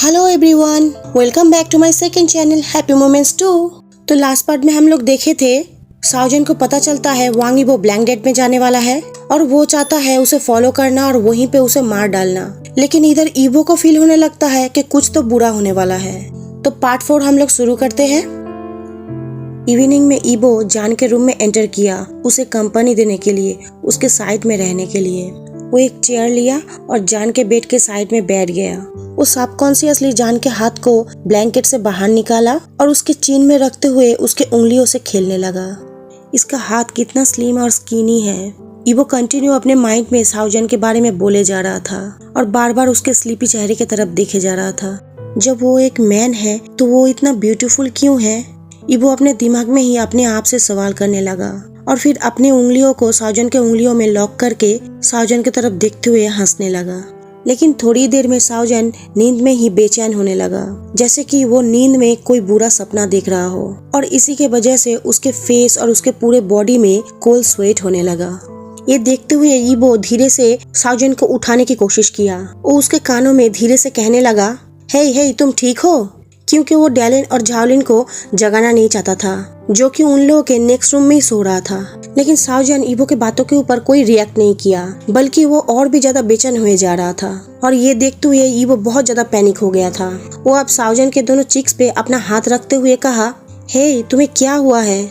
Hello everyone, welcome back to my second channel happy moments 2। तो last part में हम लोग देखे थे साओजन को पता चलता है वांग ईबो ब्लैंक डेट में जाने वाला है और वो चाहता है उसे फॉलो करना और वहीं पे उसे मार डालना। लेकिन इधर ईबो को फील होने लगता है कि कुछ तो बुरा होने वाला है। तो पार्ट 4 हम लोग शुरू करते हैं। इवनिंग में ईबो जान के रूम में एंटर किया उसे कंपनी देने के लिए, उसके साइड में रहने के लिए। वो एक चेयर लिया और जान के बेड के साइड में बैठ गया। वो सबकॉन्शियसली जान के हाथ को ब्लैंकेट से बाहर निकाला और उसके चीन में रखते हुए उसके उंगलियों से खेलने लगा। इसका हाथ कितना स्लिम और स्किनी है। ईबो कंटिन्यू अपने माइंड में साओजन के बारे में बोले जा रहा था और बार बार उसके स्लीपी चेहरे की तरफ देखे जा रहा था। जब वो एक मैन है तो वो इतना ब्यूटीफुल क्यों है? ईबो अपने दिमाग में ही अपने आप से सवाल करने लगा और फिर अपनी उंगलियों को साओजन के उंगलियों में लॉक करके साओजन की तरफ देखते हुए हंसने लगा। लेकिन थोड़ी देर में साओजन नींद में ही बेचैन होने लगा, जैसे कि वो नींद में कोई बुरा सपना देख रहा हो और इसी के वजह से उसके फेस और उसके पूरे बॉडी में कोल्ड स्वेट होने लगा। ये देखते हुए ईबो धीरे से साओजन को उठाने की कोशिश किया। वो उसके कानों में धीरे से कहने लगा, हे तुम ठीक हो? क्योंकि वो डैलिन और झाओलिन को जगाना नहीं चाहता था, जो कि उन लोगों के नेक्स्ट रूम में ही सो रहा था। लेकिन साओजन ईबो के बातों के ऊपर कोई रिएक्ट नहीं किया, बल्कि वो और भी ज्यादा बेचैन हुए जा रहा था। और ये देखते हुए ईबो बहुत ज्यादा पैनिक हो गया था। वो अब साओजन के दोनों चिक्स पे अपना हाथ रखते हुए कहा, हे तुम्हें क्या हुआ है?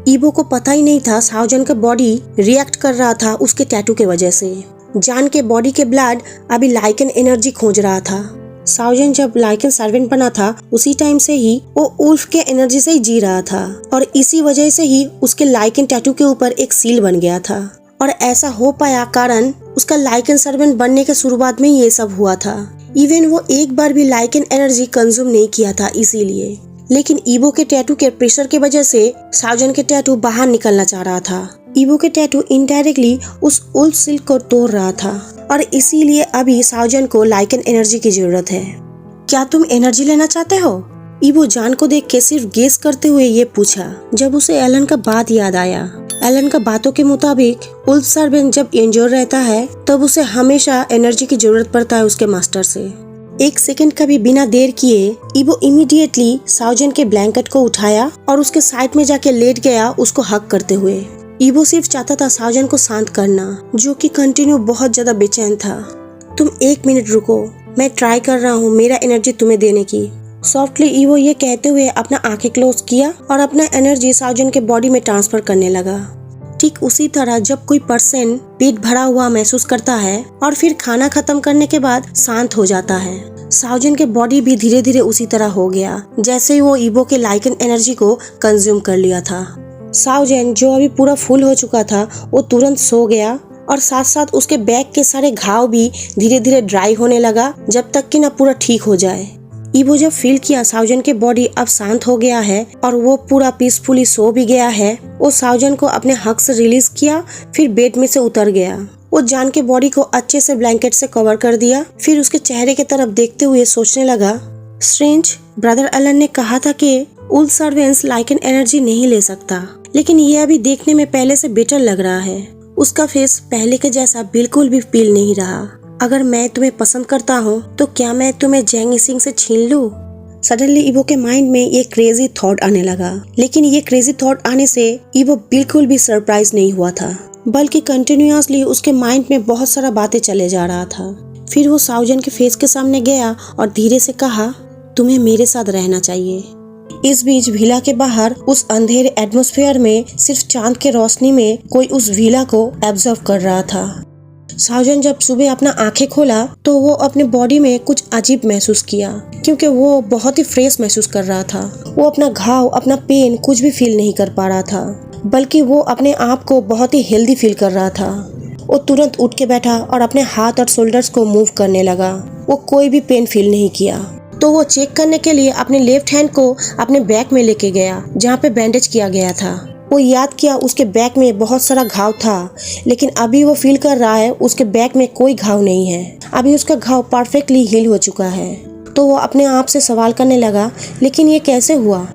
ईबो को पता ही नहीं था साओजन का बॉडी रिएक्ट कर रहा था उसके टैटू के वजह से। जान के बॉडी के ब्लड अभी लाइकन एनर्जी खोज रहा था। साओजन जब लाइकन सर्वेंट बना था उसी टाइम से ही वो उल्फ के एनर्जी से ही जी रहा था और इसी वजह से ही उसके लाइकन टैटू के ऊपर एक सील बन गया था। और ऐसा हो पाया कारण उसका लाइकन सर्वेंट बनने के शुरुआत में ये सब हुआ था। इवन वो एक बार भी लाइकन एनर्जी कंज्यूम नहीं किया था इसीलिए। लेकिन ईबो के टैटू के प्रेशर की वजह से साओजन के टैटू बाहर निकलना चाह रहा था। ईबो के टैटू इनडायरेक्टली उस उल्फ सिल्क को तोड़ रहा था और इसीलिए अभी साओजन को लाइकन एनर्जी की जरूरत है। क्या तुम एनर्जी लेना चाहते हो? ईबो जान को देख के सिर्फ गेस करते हुए ये पूछा। जब उसे एलन का बात याद आया। एलन का बातों के मुताबिक उल्फ सर्वेंट जब इंजोर रहता है तब उसे हमेशा एनर्जी की जरूरत पड़ता है उसके मास्टर से। एक सेकंड का भी बिना देर किए ईबो इमीडिएटली साओजन के ब्लैंकेट को उठाया और उसके साइड में जाके लेट गया उसको हक करते हुए। ईबो सिर्फ चाहता था साओजन को शांत करना, जो कि कंटिन्यू बहुत ज्यादा बेचैन था। तुम 1 मिनट रुको, मैं ट्राई कर रहा हूँ मेरा एनर्जी तुम्हें देने की। सॉफ्टली ईबो ये कहते हुए अपना आंखें क्लोज किया और अपना एनर्जी साओजन के बॉडी में ट्रांसफर करने लगा। ठीक उसी तरह जब कोई पर्सन पेट भरा हुआ महसूस करता है और फिर खाना खत्म करने के बाद शांत हो जाता है, साओजन के बॉडी भी धीरे धीरे उसी तरह हो गया जैसे वो ईबो के लाइकन एनर्जी को कंज्यूम कर लिया था। साओजन जो अभी पूरा फुल हो चुका था वो तुरंत सो गया और साथ साथ उसके बैक के सारे घाव भी धीरे धीरे ड्राई होने लगा जब तक कि ना पूरा ठीक हो जाए। ईबो जब फील किया साओजन के बॉडी अब शांत हो गया है और वो पूरा पीसफुली सो भी गया है, वो साओजन को अपने हक से रिलीज किया, फिर बेड में से उतर गया। वो जान के बॉडी को अच्छे से ब्लैंकेट से कवर कर दिया, फिर उसके चेहरे की तरफ देखते हुए सोचने लगा, स्ट्रेंज, ब्रदर एलन ने कहा था कि उल्फ सर्वेंट्स लाइकन एनर्जी नहीं ले सकता, लेकिन ये अभी देखने में पहले से बेटर लग रहा है। उसका फेस पहले के जैसा बिल्कुल भी फील नहीं रहा। अगर मैं तुम्हें पसंद करता हूँ तो क्या मैं तुम्हें जैंग इसिंग से छीन लूं? सडनली ईबो के माइंड में ये क्रेजी थॉट आने लगा। लेकिन ये क्रेजी थॉट आने से ईबो बिल्कुल भी सरप्राइज नहीं हुआ था, बल्कि कंटिन्यूअसली उसके माइंड में बहुत सारा बातें चले जा रहा था। फिर वो साओजन के फेस के सामने गया और धीरे से कहा, तुम्हें मेरे साथ रहना चाहिए। इस बीच विला के बाहर उस अंधेरे एटमॉस्फेयर में सिर्फ चांद के रोशनी में कोई उस विला को ऑब्जर्व कर रहा था। साओजन जब सुबह अपना आंखें खोला तो वो अपने बॉडी में कुछ अजीब महसूस किया, क्योंकि वो बहुत ही फ्रेश महसूस कर रहा था। वो अपना घाव, अपना पेन कुछ भी फील नहीं कर पा रहा था, बल्कि वो अपने आप को बहुत ही हेल्दी फील कर रहा था। वो तुरंत उठ के बैठा और अपने हाथ और शोल्डर्स को मूव करने लगा। वो कोई भी पेन फील नहीं किया। तो वो चेक करने के लिए अपने लेफ्ट हैंड को अपने बैक में लेके गया जहाँ पे बैंडेज किया गया था। वो याद किया उसके बैक में बहुत सारा घाव था, लेकिन अभी वो फील कर रहा है उसके बैक में कोई घाव नहीं है। अभी उसका घाव परफेक्टली हील हो चुका है। तो वो अपने आप से सवाल करने लगा, लेकिन ये कैसे हुआ?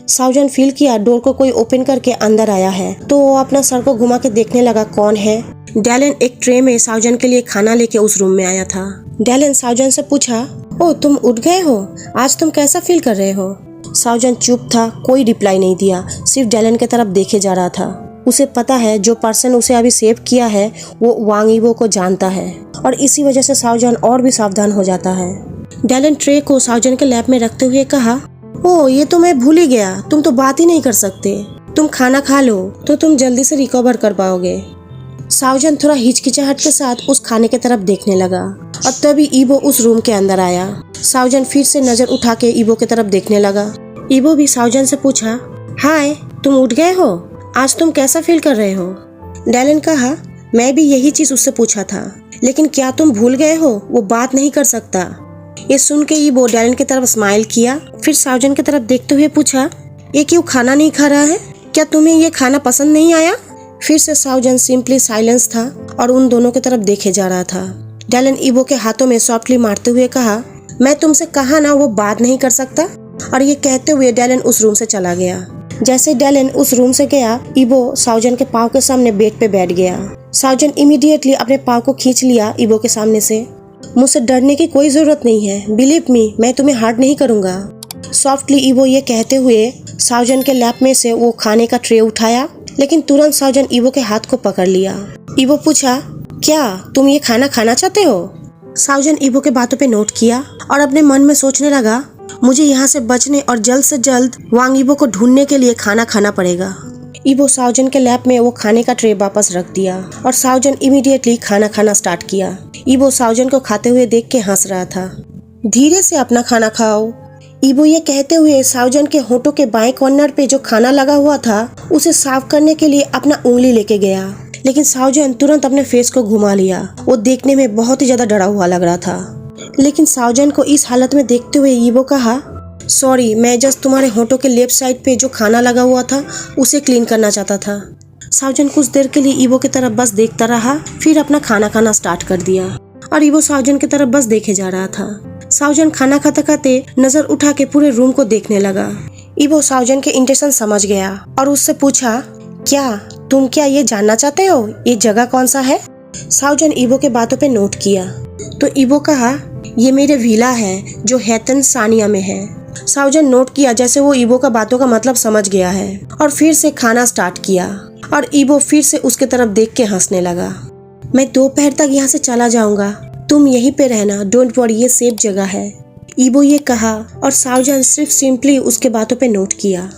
साओजन फील किया डोर को कोई ओपन करके अंदर आया है, तो वो अपना सर को घुमा के देखने लगा कौन है। डैलन एक ट्रे में साउजन के लिए खाना लेके उस रूम में आया था। डैलन साउजन से पूछा, ओ तुम उठ गए हो, आज तुम कैसा फील कर रहे हो? साउजन चुप था, कोई रिप्लाई नहीं दिया, सिर्फ डैलन की तरफ देखे जा रहा था। उसे पता है जो पर्सन उसे अभी सेव किया है वो वांग यीबो को जानता है और इसी वजह से साउजन और भी सावधान हो जाता है। डैलन ट्रे को साउजन के लैब में रखते हुए कहा, ओ ये तो मैं भूल ही गया, तुम तो बात ही नहीं कर सकते, तुम खाना खा लो तो तुम जल्दी से रिकवर कर पाओगे। साउजन थोड़ा हिचकिचाहट के साथ उस खाने की तरफ देखने लगा और तभी ईबो उस रूम के अंदर आया। साउजन फिर से नजर उठा के ईबो की तरफ देखने लगा। ईबो भी साउजन से पूछा, हाय तुम उठ गए हो, आज तुम कैसा फील कर रहे हो? डैलन कहा, मैं भी यही चीज उससे पूछा था, लेकिन क्या तुम भूल गए हो, वो बात नहीं कर सकता। ये सुन के ईबो डैलन की तरफ स्माइल किया, फिर साउजन की तरफ देखते हुए पूछा, ये क्यों खाना नहीं खा रहा है, क्या तुम्हें ये खाना पसंद नहीं आया? फिर से साउजन सिंपली साइलेंस था और उन दोनों की तरफ देखे जा रहा था। डैलन ईबो के हाथों में सॉफ्टली मारते हुए कहा, मैं तुमसे कहा ना वो बात नहीं कर सकता। और ये कहते हुए डैलन उस रूम से चला गया। जैसे डैलन उस रूम से गया, ईबो साउजन के पाँव के सामने बेड पे बैठ गया। साउजन इमीडिएटली अपने पाँव को खींच लिया ईबो के सामने से। मुझसे डरने की कोई जरूरत नहीं है, बिलीव मी, मैं तुम्हें हर्ट नहीं करूंगा। सॉफ्टली ईबो ये कहते हुए साउजन के लैप में से वो खाने का ट्रे उठाया, लेकिन तुरंत साउजन ईबो के हाथ को पकड़ लिया। ईबो पूछा, क्या तुम ये खाना खाना चाहते हो? साउजन ईबो के बातों पे नोट किया और अपने मन में सोचने लगा, मुझे यहाँ से बचने और जल्द से जल्द वांग यीबो को ढूंढने के लिए खाना खाना पड़ेगा। ईबो साउजन के लैप में वो खाने का ट्रे वापस रख दिया और साउजन इमीडिएटली खाना खाना स्टार्ट किया। ईबो साउजन को खाते हुए देख के हंस रहा था। धीरे से अपना खाना खाओ। ईबो ये कहते हुए साउजन के होठों के बाएं कॉर्नर पे जो खाना लगा हुआ था उसे साफ करने के लिए अपना उंगली लेके गया, लेकिन साउजन तुरंत अपने फेस को घुमा लिया। वो देखने में बहुत ही ज्यादा डरा हुआ लग रहा था। लेकिन साउजन को इस हालत में देखते हुए ईबो कहा, सॉरी, मैं जस्ट तुम्हारे होठों के लेफ्ट साइड पे जो खाना लगा हुआ था उसे क्लीन करना चाहता था। साउजन कुछ देर के लिए ईबो की तरफ बस देखता रहा, फिर अपना खाना खाना स्टार्ट कर दिया और ईबो साउजन की तरफ बस देखे जा रहा था। साउजन खाना खाते खाते नजर उठा के पूरे रूम को देखने लगा। ईबो साउजन के इंटेंशन समझ गया और उससे पूछा, क्या ये जानना चाहते हो ये जगह कौन सा है? साउजन ईबो के बातों पे नोट किया तो ईबो कहा, ये मेरे विला है जो हैतन सानिया में है। साउजन नोट किया जैसे वो ईबो का बातों का मतलब समझ गया है और फिर से खाना स्टार्ट किया और ईबो फिर से उसके तरफ देख के हंसने लगा। मैं दोपहर तक यहाँ से चला जाऊंगा, तुम यहीं पे रहना, डोंट वरी, ये सेफ जगह है। ईबो ये कहा और साउजन सिर्फ सिंपली उसके बातों पे नोट किया।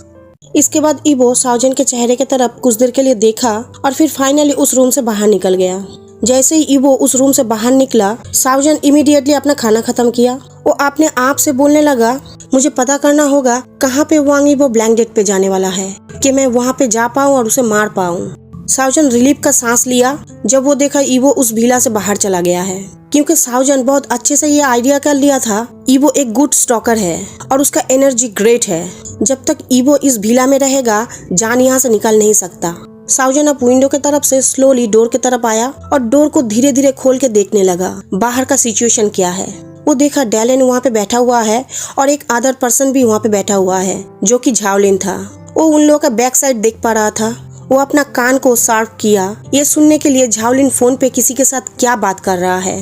इसके बाद ईबो साउजन के चेहरे की तरफ कुछ देर के लिए देखा और फिर फाइनली उस रूम से बाहर निकल गया। जैसे ही ईबो उस रूम से बाहर निकला, साउजन इमीडिएटली अपना खाना खत्म किया। वो अपने आप से बोलने लगा, मुझे पता करना होगा कहाँ पे वांग यीबो ब्लैंक पे जाने वाला है कि मैं वहाँ पे जा पाऊँ और उसे मार पाऊँ। साउजन रिलीफ का सांस लिया जब वो देखा ईबो उस विला से बाहर चला गया है, क्योंकि साउजन बहुत अच्छे से ये आइडिया कर लिया था ईबो एक गुड स्टॉकर है और उसका एनर्जी ग्रेट है। जब तक ईबो इस विला में रहेगा जान यहाँ से निकल नहीं सकता। साउजन अब विंडो की तरफ से स्लोली डोर की तरफ आया और डोर को धीरे धीरे खोल के देखने लगा बाहर का सिचुएशन क्या है। वो देखा डैलन वहाँ पे बैठा हुआ है और एक अदर पर्सन भी वहाँ पे बैठा हुआ है जो कि झाओलिन था। वो उन लोगों का बैक साइड देख पा रहा था। वो अपना कान को शार्प किया ये सुनने के लिए झाओलिन फोन पे किसी के साथ क्या बात कर रहा है।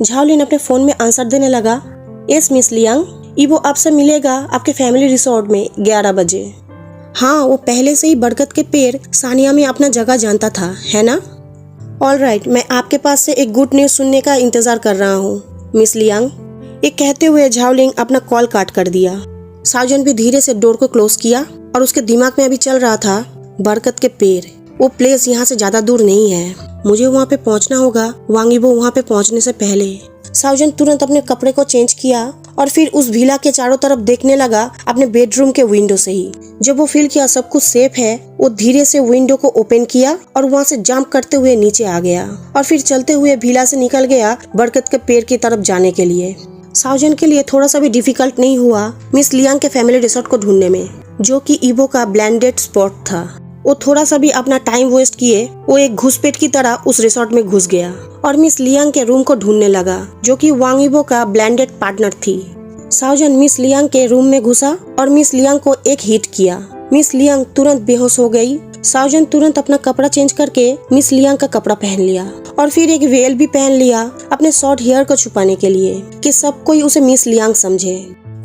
झाओलिन अपने फोन में आंसर देने लगा, यस मिस लियांग, ईबो आपसे मिलेगा आपके फैमिली रिसोर्ट में 11 बजे। हाँ, वो पहले से ही बरगद के पेड़ सानिया में अपना जगह जानता था, है ना? ऑलराइट, मैं आपके पास से एक गुड न्यूज सुनने का इंतजार कर रहा हूँ मिस लियांग। ये कहते हुए झाओलिन अपना कॉल काट कर दिया। साउजन भी धीरे से डोर को क्लोज किया और उसके दिमाग में अभी चल रहा था बरगद के पेड़, वो प्लेस यहाँ से ज्यादा दूर नहीं है, मुझे वहाँ पे पहुँचना होगा वांग यीबो वहाँ पे पहुँचने से पहले। साउजन तुरंत अपने कपड़े को चेंज किया और फिर उस विला के चारों तरफ देखने लगा अपने बेडरूम के विंडो से ही। जब वो फील किया सब कुछ सेफ है, वो धीरे से विंडो को ओपन किया और वहाँ से जंप करते हुए नीचे आ गया और फिर चलते हुए विला से निकल गया बरगद के पेड़ की तरफ जाने के लिए। साउजन के लिए थोड़ा सा भी डिफिकल्ट नहीं हुआ मिस लियांग के फैमिली रिसोर्ट को ढूंढने में, जो कि ईबो का ब्लेंडेड स्पॉट था। वो थोड़ा सा भी अपना टाइम वेस्ट किए वो एक घुसपैठ की तरह उस रिसोर्ट में घुस गया और मिस लियांग के रूम को ढूंढने लगा जो कि वांग यीबो का ब्लेंडेड पार्टनर थी। साउजन मिस लियांग के रूम में घुसा और मिस लियांग को एक हिट किया। मिस लियांग तुरंत बेहोश हो गई साओजन तुरंत अपना कपड़ा चेंज करके मिस लियांग का कपड़ा पहन लिया और फिर एक वेल भी पहन लिया अपने शॉर्ट हेयर को छुपाने के लिए कि सब कोई उसे मिस लियांग समझे।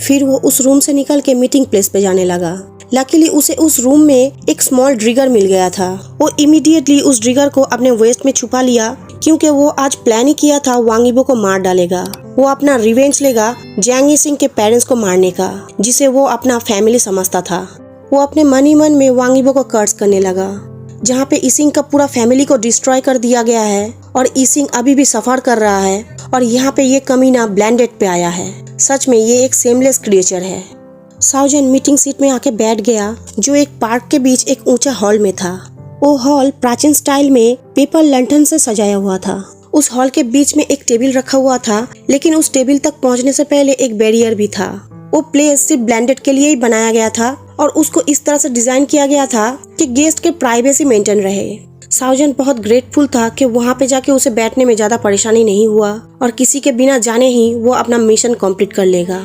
फिर वो उस रूम से निकल के मीटिंग प्लेस पे जाने लगा। लकीली उसे उस रूम में एक स्मॉल ड्रिगर मिल गया था। वो इमीडिएटली उस ड्रिगर को अपने वेस्ट में छुपा लिया क्योंकि वो आज प्लान ही किया था वांग यीबो को मार डालेगा। वो अपना रिवेंज लेगा जैंग यीसिंग के पेरेंट्स को मारने का, जिसे वो अपना फैमिली समझता था। वो अपने मन ही मन में वांग यीबो को कर्स करने लगा, जहाँ पे यीसिंग का पूरा फैमिली को डिस्ट्रॉय कर दिया गया है और यीसिंग अभी भी सफर कर रहा है और यहाँ पे ये कमीना ब्लेंडेड पे आया है। सच में ये एक सेमलेस क्रिएचर है। साओजन मीटिंग सीट में आके बैठ गया, जो एक पार्क के बीच एक ऊंचा हॉल में था। वो हॉल प्राचीन स्टाइल में पेपर लंठन से सजाया हुआ था। उस हॉल के बीच में एक टेबल रखा हुआ था, लेकिन उस टेबल तक पहुंचने से पहले एक बैरियर भी था। वो प्लेस सिर्फ ब्लेंडेड के लिए ही बनाया गया था और उसको इस तरह से डिजाइन किया गया था कि गेस्ट के प्राइवेसी मेंटेन रहे। साओजन बहुत ग्रेटफुल था कि वहाँ पे जाके उसे बैठने में ज्यादा परेशानी नहीं हुआ और किसी के बिना जाने ही वो अपना मिशन कंप्लीट कर लेगा।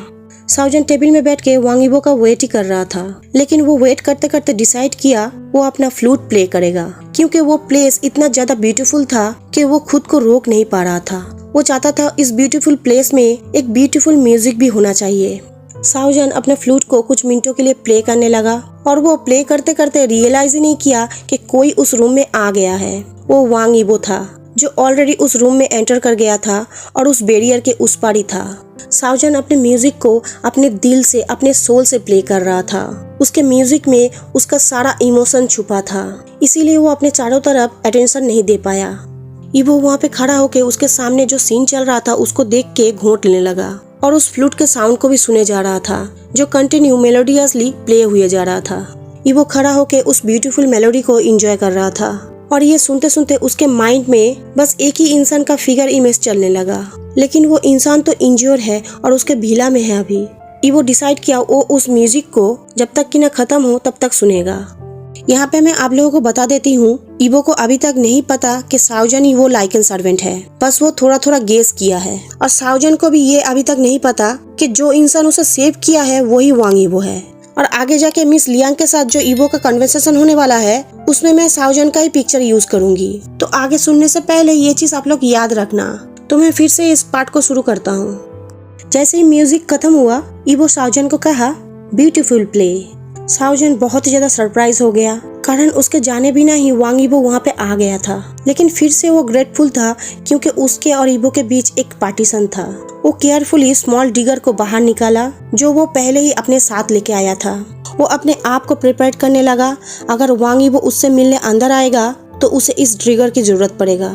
साओजन टेबल में बैठ के वांग यीबो का वेट ही कर रहा था, लेकिन वो वेट करते करते डिसाइड किया वो अपना फ्लूट प्ले करेगा, क्योंकि वो प्लेस इतना ज्यादा ब्यूटीफुल था कि वो खुद को रोक नहीं पा रहा था। वो चाहता था इस ब्यूटीफुल प्लेस में एक ब्यूटीफुल म्यूजिक भी होना चाहिए। साओजन अपने फ्लूट को कुछ मिनटों के लिए प्ले करने लगा और वो प्ले करते करते रियलाइज ही नहीं किया कि कोई उस रूम में आ गया है। वो वांग यीबो था, जो ऑलरेडी उस रूम में एंटर कर गया था और उस बैरियर के उस पार ही था। साओजन अपने म्यूजिक को अपने दिल से, अपने सोल से प्ले कर रहा था। उसके म्यूजिक में उसका सारा इमोशन छुपा था, इसीलिए वो अपने चारों तरफ अटेंशन नहीं दे पाया। यीबो वहाँ पे खड़ा होके उसके सामने जो सीन चल रहा था उसको देख के घोंट लेने लगा और उस फ्लूट के साउंड को भी सुने जा रहा था, जो कंटिन्यू मेलोडियसली प्ले हुए जा रहा था। यीबो खड़ा होके उस ब्यूटीफुल मेलोडी को एंजॉय कर रहा था और ये सुनते सुनते उसके माइंड में बस एक ही इंसान का फिगर इमेज चलने लगा, लेकिन वो इंसान तो इंज्योर है और उसके भीला में है अभी। यीबो डिसाइड किया वो उस म्यूजिक को जब तक कि न खत्म हो तब तक सुनेगा। यहाँ पे मैं आप लोगों को बता देती हूँ, यीबो को अभी तक नहीं पता कि साओजन ही वो लाइकन सर्वेंट है, बस वो थोड़ा थोड़ा गेस किया है। और साओजन को भी ये अभी तक नहीं पता कि जो इंसान उसे सेव किया है वही वांग यीबो है। और आगे जाके मिस लियांग के साथ जो यीबो का कन्वर्सेशन होने वाला है उसमें मैं साओजन का ही पिक्चर यूज करूंगी। तो आगे सुनने से पहले ये चीज आप लोग याद रखना। तो मैं फिर से इस पार्ट को शुरू करता हूँ। जैसे ही म्यूजिक खत्म हुआ, यीबो साओजन को कहा ब्यूटीफुल प्ले। साओजन बहुत ही ज्यादा सरप्राइज हो गया, कारण उसके जाने बिना ही वांग यीबो वहाँ पे आ गया था। लेकिन फिर से वो ग्रेटफुल था क्योंकि उसके और यीबो के बीच एक पार्टीशन था। वो केयरफुली स्मॉल डिगर को बाहर निकाला, जो वो पहले ही अपने साथ लेके आया था। वो अपने आप को प्रिपेयर करने लगा, अगर वांग यीबो उससे मिलने अंदर आएगा तो उसे इस ट्रिगर की जरूरत पड़ेगा।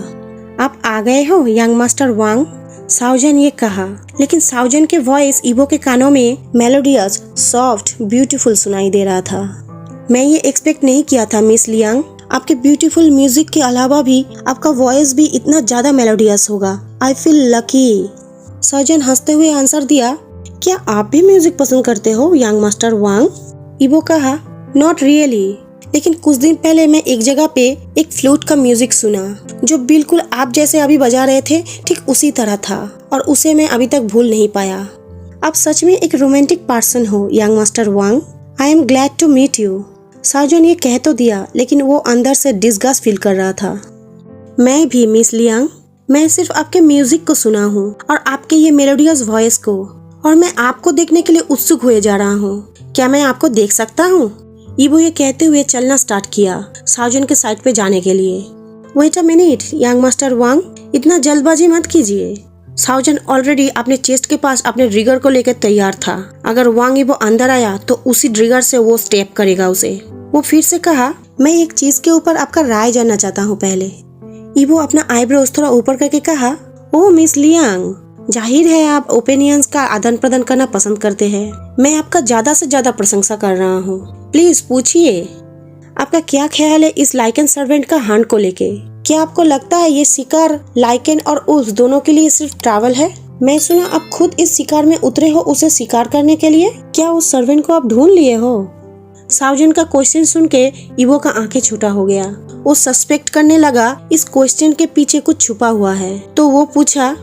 आप आ गए हो यंग मास्टर वांग, साओजन ये कहा, लेकिन साओजन के वॉइस यीबो के कानों में मेलोडियस, सॉफ्ट, ब्यूटीफुल सुनाई दे रहा था। मैं ये एक्सपेक्ट नहीं किया था मिस लियांग, आपके ब्यूटीफुल म्यूजिक के अलावा भी आपका वॉइस भी इतना ज्यादा मेलोडियस होगा। I feel lucky. साओजन हंसते हुए आंसर दिया, क्या आप भी म्यूजिक पसंद करते हो यंग मास्टर वांग? यीबो कहा, नॉट रियली, लेकिन कुछ दिन पहले मैं एक जगह पे एक फ्लूट का म्यूजिक सुना, जो बिल्कुल आप जैसे अभी बजा रहे थे ठीक उसी तरह था और उसे मैं अभी तक भूल नहीं पाया। आप सच में एक रोमांटिक पर्सन हो young master Wang. I am glad to meet you. साओजन ये कह तो दिया, लेकिन वो अंदर से डिस्गस्ट फील कर रहा था। मैं भी मिस लियांग, मैं सिर्फ आपके म्यूजिक को सुना हूँ और आपके ये मेलोडियस वॉइस को, और मैं आपको देखने के लिए उत्सुक हुए जा रहा हूँ। क्या मैं आपको देख सकता हूँ? यीबो ये कहते हुए चलना स्टार्ट किया साओजन के साइड पे जाने के लिए। Wait a minute young master Wang, इतना जल्दबाजी मत कीजिए। साओजन ऑलरेडी अपने चेस्ट के पास अपने ट्रिगर को लेकर तैयार था। अगर वांग यीबो अंदर आया तो उसी ट्रिगर से वो स्टेप करेगा उसे। वो फिर से कहा, मैं एक चीज के ऊपर आपका राय जानना चाहता हूँ पहले। यीबो अपना आईब्रोज थोड़ा ऊपर करके कहा, ओ मिस लियांग, जाहिर है आप ओपिनियंस का आदान प्रदान करना पसंद करते हैं। मैं आपका ज्यादा से ज्यादा प्रशंसा कर रहा हूँ। प्लीज पूछिए, आपका क्या ख्याल है इस लाइकन सर्वेंट का हंट को लेके? क्या आपको लगता है ये शिकार लाइकन और उस दोनों के लिए सिर्फ ट्रैवल है? मैं सुना आप खुद इस शिकार में उतरे हो उसे शिकार करने के लिए। क्या उस सर्वेंट को आप ढूंढ लिए हो? साओजन का क्वेश्चन सुन के यीबो का आंखें छूटा हो गया। वो सस्पेक्ट करने लगा इस क्वेश्चन के पीछे कुछ छुपा हुआ है। तो वो पूछा,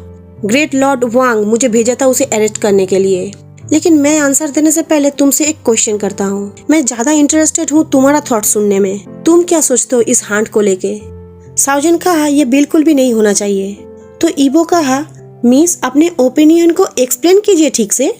ग्रेट लॉर्ड वांग मुझे भेजा था उसे अरेस्ट करने के लिए। लेकिन मैं आंसर देने से पहले तुमसे एक क्वेश्चन करता हूँ। मैं ज्यादा इंटरेस्टेड हूँ तुम्हारा थॉट सुनने में। तुम क्या सोचते हो इस हांट को लेके? साउजन कहा ये बिल्कुल भी नहीं होना चाहिए। तो ईबो कहा मिस अपने ओपिनियन को एक्सप्लेन कीजिए ठीक से।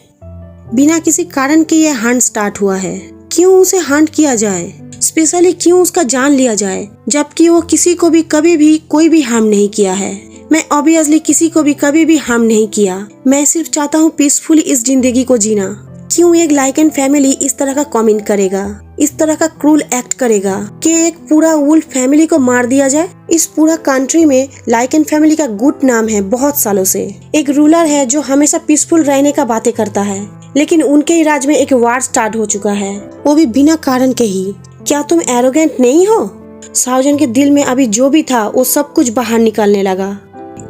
बिना किसी कारण के ये हांट स्टार्ट हुआ है। क्यों उसे हांट किया जाए? स्पेशली क्यों उसका जान लिया जाए, जबकि वो किसी को भी कभी भी कोई भी हार्म नहीं किया है। मैं ऑब्वियसली किसी को भी कभी भी हार्म नहीं किया। मैं सिर्फ चाहता हूँ पीसफुली इस जिंदगी को जीना। क्यों एक लाइकन फैमिली इस तरह का कमेंट करेगा, इस तरह का क्रूल एक्ट करेगा कि एक पूरा वुल्फ फैमिली को मार दिया जाए? इस पूरा कंट्री में लाइकन फैमिली का गुड नाम है बहुत सालों से। एक रूलर है जो हमेशा पीसफुल रहने का बातें करता है, लेकिन उनके ही राज में एक वार स्टार्ट हो चुका है, वो भी बिना कारण के ही। क्या तुम एरोगेंट नहीं हो? साउजन के दिल में अभी जो भी था वो सब कुछ बाहर निकलने लगा।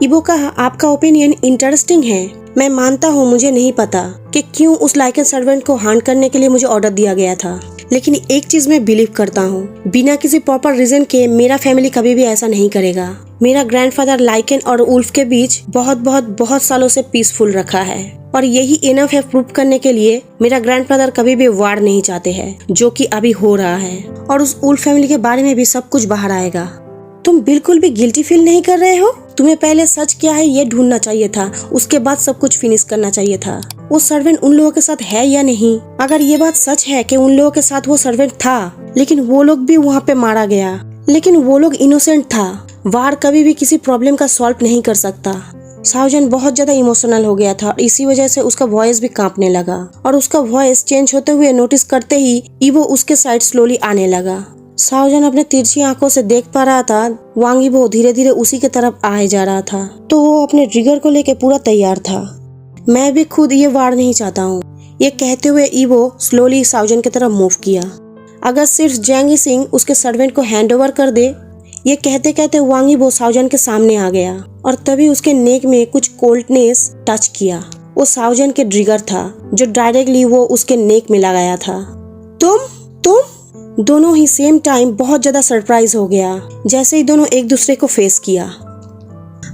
ईबो कहा आपका ओपिनियन इंटरेस्टिंग है। मैं मानता हूँ मुझे नहीं पता कि क्यों उस लाइकन सर्वेंट को हार्ट करने के लिए मुझे ऑर्डर दिया गया था, लेकिन एक चीज मैं बिलीव करता हूँ, बिना किसी प्रॉपर रीजन के मेरा फैमिली कभी भी ऐसा नहीं करेगा। मेरा ग्रैंडफादर लाइकन और उल्फ के बीच बहुत सालों से पीसफुल रखा है, और यही इनफ है प्रूव करने के लिए मेरा ग्रैंडफादर कभी भी वार नहीं चाहते हैं, जो कि अभी हो रहा है। और उस उल्फ फैमिली के बारे में भी सब कुछ बाहर आएगा। तुम बिल्कुल भी गिल्टी फील नहीं कर रहे हो? तुम्हें पहले सच क्या है ये ढूंढना चाहिए था, उसके बाद सब कुछ फिनिश करना चाहिए था। वो सर्वेंट उन लोगों के साथ है या नहीं? अगर ये बात सच है कि उन लोगों के साथ वो सर्वेंट था, लेकिन वो लोग भी वहाँ पे मारा गया, लेकिन वो लोग इनोसेंट था। वार कभी भी किसी प्रॉब्लम का सॉल्व नहीं कर सकता। साउजन बहुत ज्यादा इमोशनल हो गया था और इसी वजह से उसका वॉइस भी कांपने लगा, और उसका वॉइस चेंज होते हुए नोटिस करते ही ईबो उसके साइड स्लोली आने लगा। साउजन अपने तिरछी आंखों से देख पा रहा था वांग ईबो धीरे धीरे उसी के तरफ आए जा रहा था, तो वो अपने ट्रिगर को लेके पूरा तैयार था। मैं भी खुद ये वार नहीं चाहता हूँ, ये कहते हुए ईबो स्लोली साउजन की तरफ मूव किया। अगर सिर्फ जैंगी सिंह उसके सर्वेंट को हैंड ओवर कर दे, ये कहते कहते वांग ईबो साउजन के सामने आ गया, और तभी उसके नेक में कुछ कोल्डनेस टच किया। वो साउजन के ट्रिगर था जो डायरेक्टली वो उसके नेक में लगाया था। तुम दोनों ही सेम टाइम बहुत ज्यादा सरप्राइज हो गया जैसे ही दोनों एक दूसरे को फेस किया।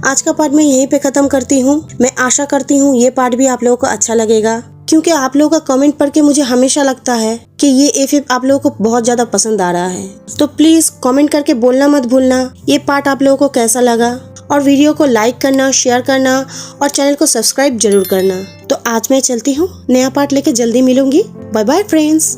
आज का पार्ट मैं यहीं पे खत्म करती हूँ। मैं आशा करती हूँ ये पार्ट भी आप लोगों को अच्छा लगेगा, क्योंकि आप लोगों का कमेंट पढ़ के मुझे हमेशा लगता है कि ये एफएफ आप लोगों को बहुत ज्यादा पसंद आ रहा है। तो प्लीज कमेंट करके बोलना मत भूलना ये पार्ट आप लोगों को कैसा लगा, और वीडियो को लाइक करना, शेयर करना और चैनल को सब्सक्राइब जरूर करना। तो आज मैं चलती हूँ, नया पार्ट लेके जल्दी मिलूंगी। Bye bye friends.